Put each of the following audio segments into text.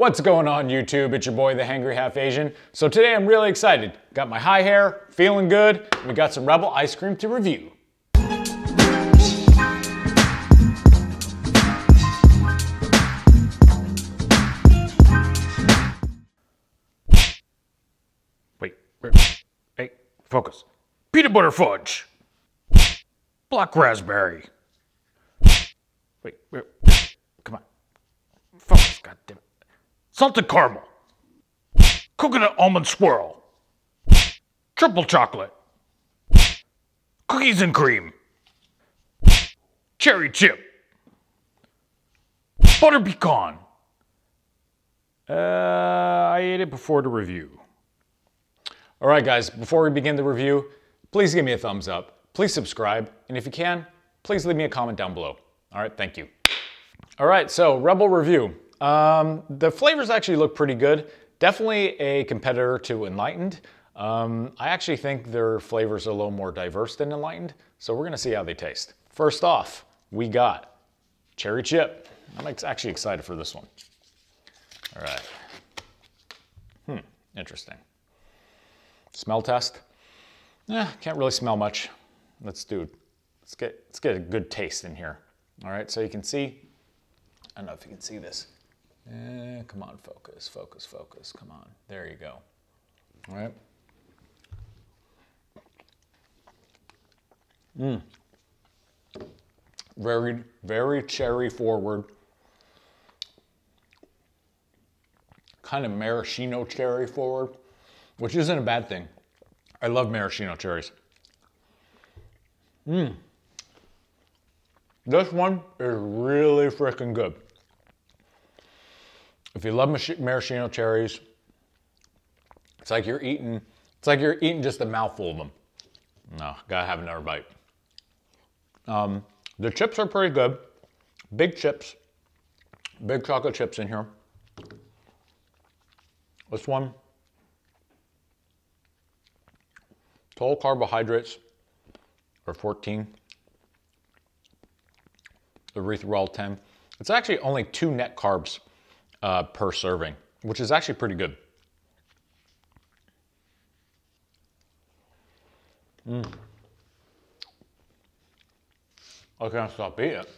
What's going on YouTube? It's your boy, the Hangry Half Asian. So today I'm really excited. Got my high hair, feeling good. We got some Rebel ice cream to review. Wait, hey, focus. Peanut butter fudge. Black raspberry. Wait, come on. Focus, goddammit. Salted caramel, coconut almond swirl, triple chocolate, cookies and cream, cherry chip, butter pecan. I ate it before the review. All right, guys, before we begin the review, please give me a thumbs up. Please subscribe. And if you can, please leave me a comment down below. All right, thank you. All right, so Rebel review. The flavors actually look pretty good. Definitely a competitor to Enlightened. I actually think their flavors are a little more diverse than Enlightened, so we're gonna see how they taste. First off, we got cherry chip. I'm actually excited for this one. All right. Interesting. Smell test. Can't really smell much. Let's get a good taste in here. All right, so you can see, I don't know if you can see this. Come on, focus, come on. There you go. All right. Very, very cherry forward. Kind of maraschino cherry forward, which isn't a bad thing. I love maraschino cherries. This one is really freaking good. If you love maraschino cherries, it's like you're eating just a mouthful of them. No, gotta have another bite. The chips are pretty good. Big chips, big chocolate chips in here. This one, total carbohydrates are 14. The erythritol 10. It's actually only 2 net carbs per serving, which is actually pretty good. I can't stop eating it.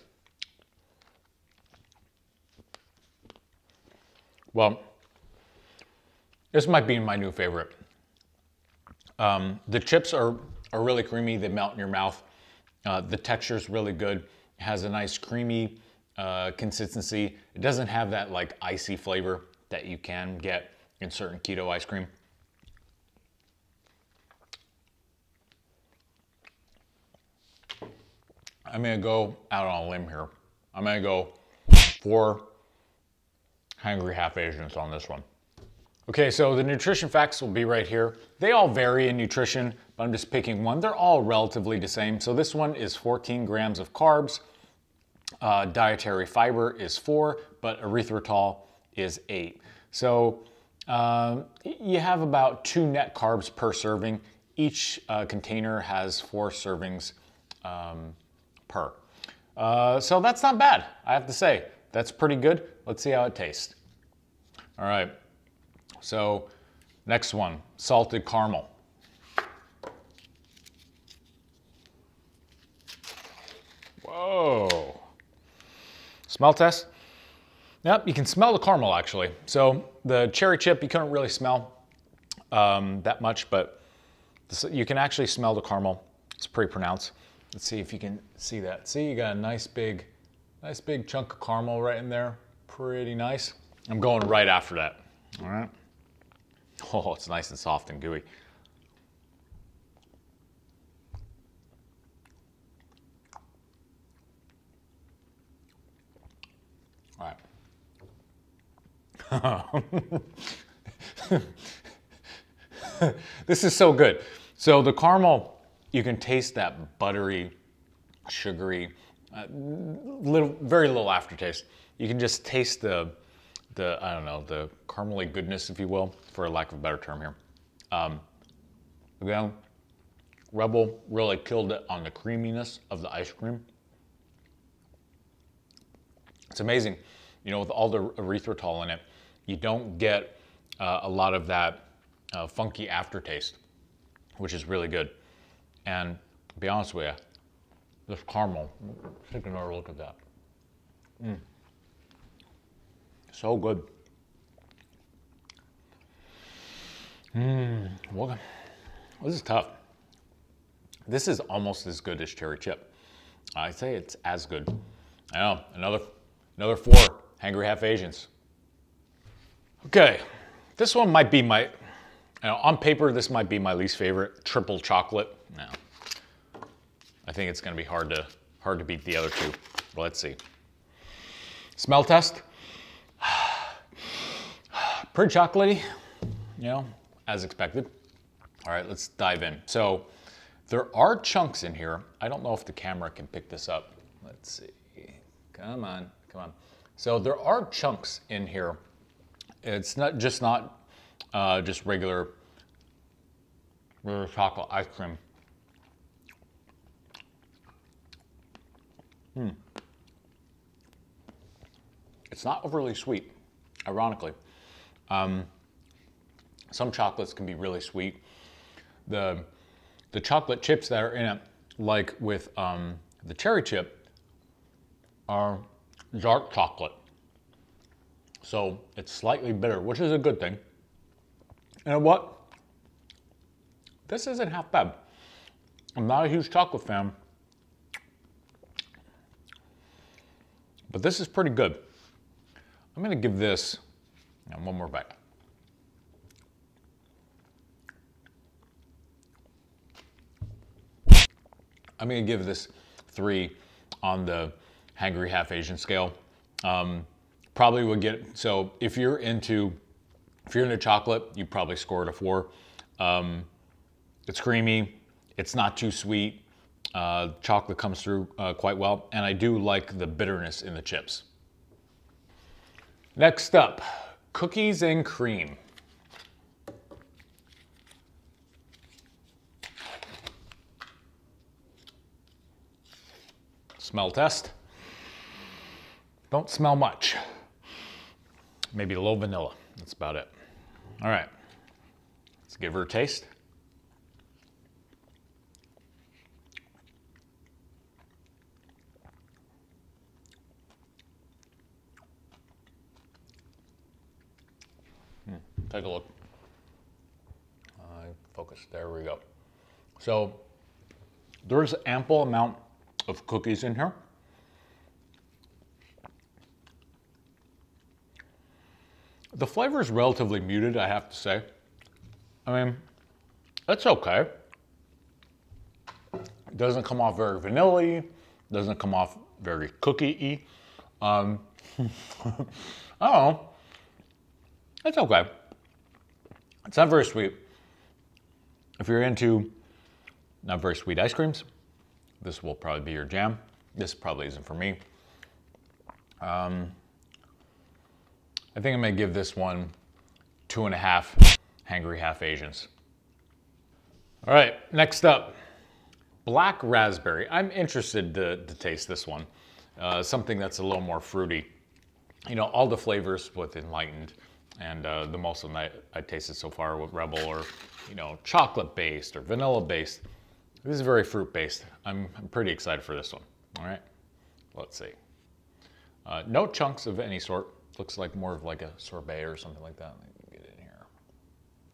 Well, this might be my new favorite. The chips are really creamy. They melt in your mouth. The texture is really good. It has a nice creamy consistency. It doesn't have that like icy flavor that you can get in certain keto ice cream. I'm gonna go out on a limb here. I'm gonna go 4 Hangry Half Asians on this one. Okay, so the nutrition facts will be right here. They all vary in nutrition, but I'm just picking one. They're all relatively the same. So this one is 14 grams of carbs. Dietary fiber is 4, but erythritol is 8. So you have about 2 net carbs per serving. Each container has 4 servings per. So that's not bad, I have to say. That's pretty good. Let's see how it tastes. All right, so next one, salted caramel. Whoa. Smell test. Yep, you can smell the caramel actually. So the cherry chip, you couldn't really smell that much, but you can actually smell the caramel. It's pretty pronounced. Let's see if you can see that. See, you got a nice big chunk of caramel right in there. Pretty nice. I'm going right after that. All right. Oh, it's nice and soft and gooey. All right. This is so good. So the caramel, you can taste that buttery, sugary, very little aftertaste. You can just taste the I don't know, the caramely goodness, if you will, for a lack of a better term here. Again, Rebel really killed it on the creaminess of the ice cream. It's amazing, you know, with all the erythritol in it, you don't get a lot of that funky aftertaste, which is really good. And to be honest with you, this caramel, take another look at that. So good. Well, this is tough. This is almost as good as cherry chip. I'd say it's as good. I know, another 4 Hangry Half Asians. Okay, this one might be my, on paper, this might be my least favorite, triple chocolate. No, I think it's gonna be hard to beat the other two. But let's see. Smell test. Pretty chocolatey, as expected. All right, let's dive in. So there are chunks in here. I don't know if the camera can pick this up. Let's see. Come on. So there are chunks in here. It's not just regular chocolate ice cream. It's not overly sweet, ironically. Some chocolates can be really sweet. The chocolate chips that are in it, like with the cherry chip, are dark chocolate. So it's slightly bitter, which is a good thing. You know what? This isn't half bad. I'm not a huge chocolate fan, but this is pretty good. I'm gonna give this one more bite. I'm gonna give this 3 on the Hangry Half Asian scale. Probably would get, so if you're into chocolate, you probably score it a 4. It's creamy, it's not too sweet. Chocolate comes through quite well, and I do like the bitterness in the chips. Next up, cookies and cream. Smell test. Don't smell much. Maybe a little vanilla. That's about it. All right. Let's give her a taste. Take a look. Focus. There we go. So there's ample amount of cookies in here. The flavor is relatively muted, I have to say. I mean, it's okay. It doesn't come off very vanilla-y, doesn't come off very cookie-y. I don't know. It's okay. It's not very sweet. If you're into not very sweet ice creams, this will probably be your jam. This probably isn't for me. I think I'm gonna give this one 2.5 Hangry Half Asians. All right, next up, black raspberry. I'm interested to taste this one. Something that's a little more fruity. All the flavors with Enlightened and the most of them I tasted so far with Rebel are, chocolate-based or vanilla-based. This is very fruit-based. I'm pretty excited for this one. All right, let's see. No chunks of any sort. Looks like more of like a sorbet or something like that. Let me get in here.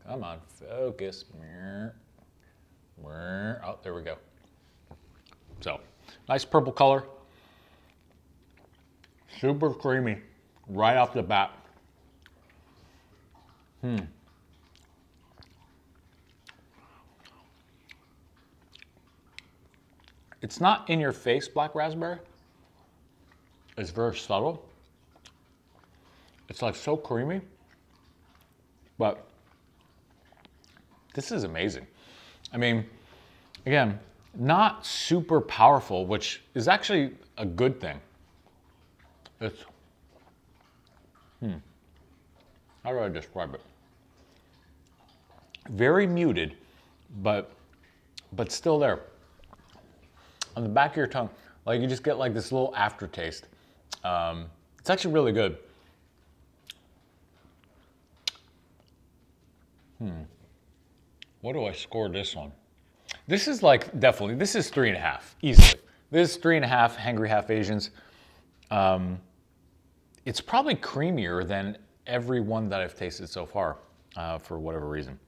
Come on, focus. Oh, there we go. So, nice purple color. Super creamy right off the bat. It's not in your face black raspberry. It's very subtle. It's like so creamy, but this is amazing. I mean, again, not super powerful, which is actually a good thing. It's, how do I describe it? Very muted, but still there. On the back of your tongue, like you just get like this little aftertaste. It's actually really good. What do I score this one? This is like, definitely, this is 3.5, easily. This is 3.5 Hangry Half Asians. It's probably creamier than every one that I've tasted so far, for whatever reason.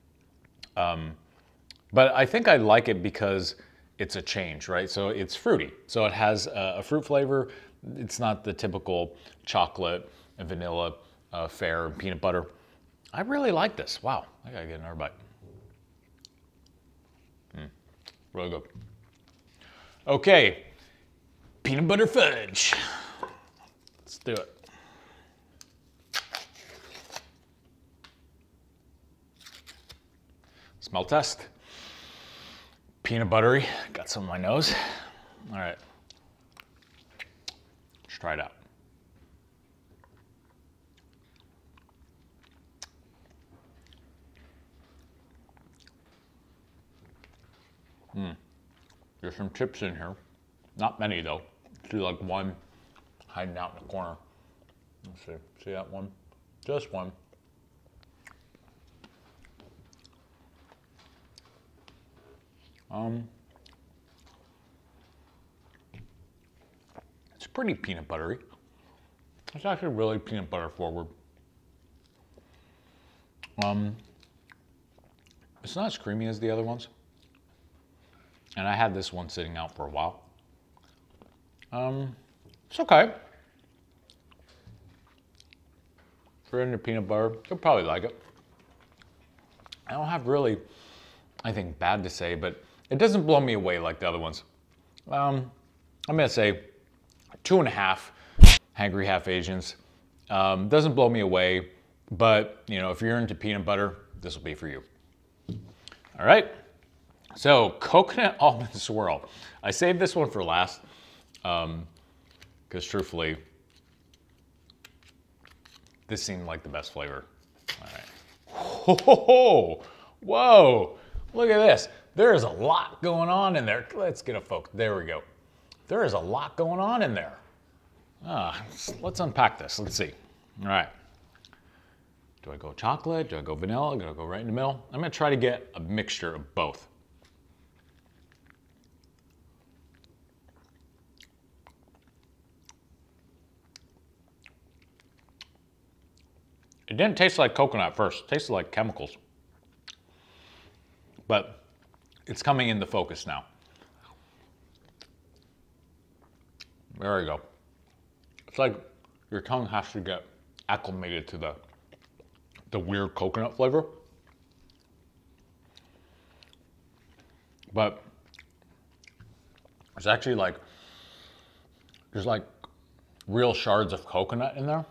But I think I like it because it's a change, right? So it's fruity. So it has a fruit flavor. It's not the typical chocolate and vanilla fare and peanut butter. I really like this. Wow, I gotta get another bite. Really good. Okay, peanut butter fudge. Let's do it. Smell test. Peanut buttery. Got some on my nose. All right. Let's try it out. There's some chips in here. Not many though. See like one hiding out in the corner. Let's see. See that one? Just one. It's pretty peanut buttery. It's actually really peanut butter forward. It's not as creamy as the other ones. And I had this one sitting out for a while. It's okay. If you're into peanut butter, you'll probably like it. I don't have really anything bad to say, but it doesn't blow me away like the other ones. I'm gonna say 2.5 Hangry Half Asians. Doesn't blow me away, but you know, if you're into peanut butter, this will be for you. All right. So, coconut almond swirl. I saved this one for last, because truthfully, this seemed like the best flavor. All right. Whoa, whoa, look at this. There is a lot going on in there. Let's get a focus. There we go. There is a lot going on in there. Let's unpack this. Let's see. All right. Do I go chocolate? Do I go vanilla? Do I go right in the middle? I'm gonna try to get a mixture of both. It didn't taste like coconut at first. It tasted like chemicals. But it's coming into focus now. There you go. It's like your tongue has to get acclimated to the weird coconut flavor. But it's actually like, there's like real shards of coconut in there.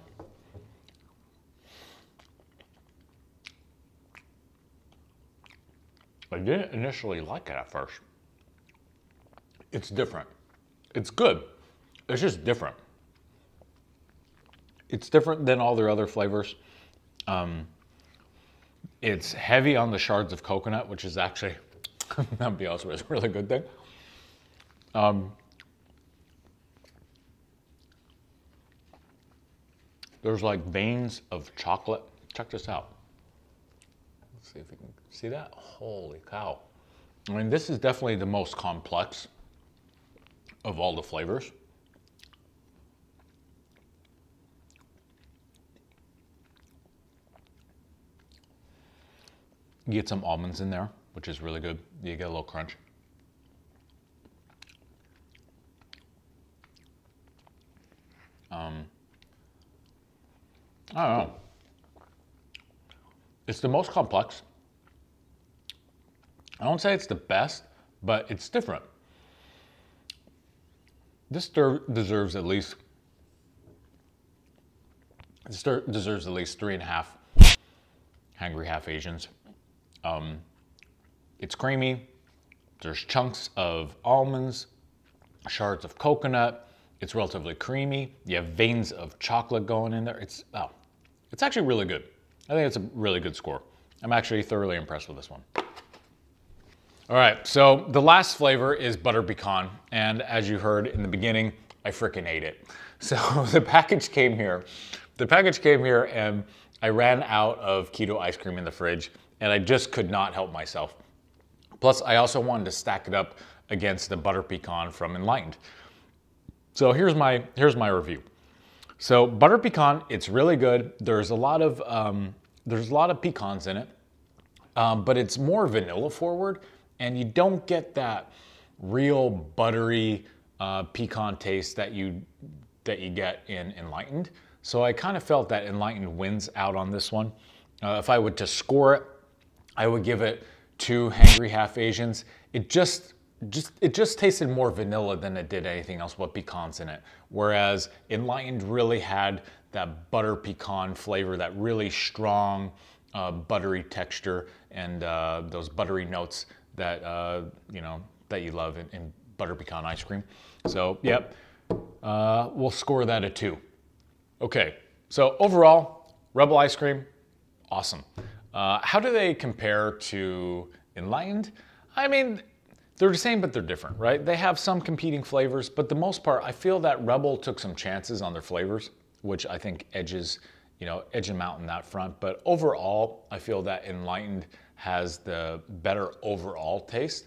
I didn't initially like it at first. It's different. It's good. It's just different. It's different than all their other flavors. It's heavy on the shards of coconut, which is actually, that'll be honest with you, a really good thing. There's like veins of chocolate. Check this out. Let's see if we can see that. Holy cow. I mean, this is definitely the most complex of all the flavors. You get some almonds in there, which is really good. You get a little crunch. I don't know. It's the most complex. I don't say it's the best, but it's different. This deserves at least 3.5 Hangry Half Asians. It's creamy. There's chunks of almonds, shards of coconut. It's relatively creamy. You have veins of chocolate going in there. It's actually really good. I think it's a really good score. I'm actually thoroughly impressed with this one. All right, so the last flavor is butter pecan, and as you heard in the beginning, I freaking ate it. So the package came here. The package came here, and I ran out of keto ice cream in the fridge and I just could not help myself. Plus, I also wanted to stack it up against the butter pecan from Enlightened. So here's my review. So butter pecan, it's really good. There's a lot of pecans in it, but it's more vanilla forward, and you don't get that real buttery pecan taste that you get in Enlightened. So I kind of felt that Enlightened wins out on this one. If I were to score it, I would give it 2 Hangry Half Asians. It just tasted more vanilla than it did anything else with pecans in it. Whereas Enlightened really had that butter pecan flavor, that really strong buttery texture, and those buttery notes that that you love in butter pecan ice cream. So yep, we'll score that a 2. Okay, so overall, Rebel ice cream, awesome. How do they compare to Enlightened? I mean, they're the same, but they're different, right? They have some competing flavors, but the most part, I feel that Rebel took some chances on their flavors, which I think edges them out in that front. But overall, I feel that Enlightened has the better overall taste.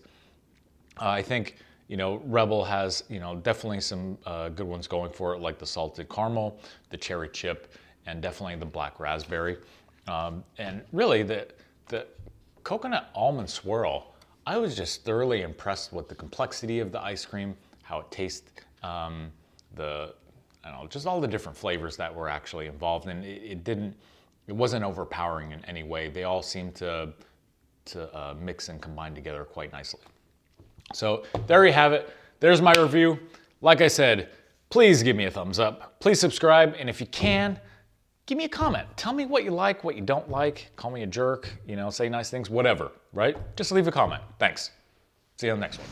I think, Rebel has, definitely some good ones going for it, like the salted caramel, the cherry chip, and definitely the black raspberry. And really, the coconut almond swirl, I was just thoroughly impressed with the complexity of the ice cream, how it tastes, just all the different flavors that were actually involved, and it wasn't overpowering in any way. They all seemed to mix and combine together quite nicely. So there you have it. There's my review. Like I said, please give me a thumbs up. Please subscribe, and if you can, give me a comment. Tell me what you like, what you don't like. Call me a jerk, say nice things, whatever, right? Just leave a comment. Thanks. See you on the next one.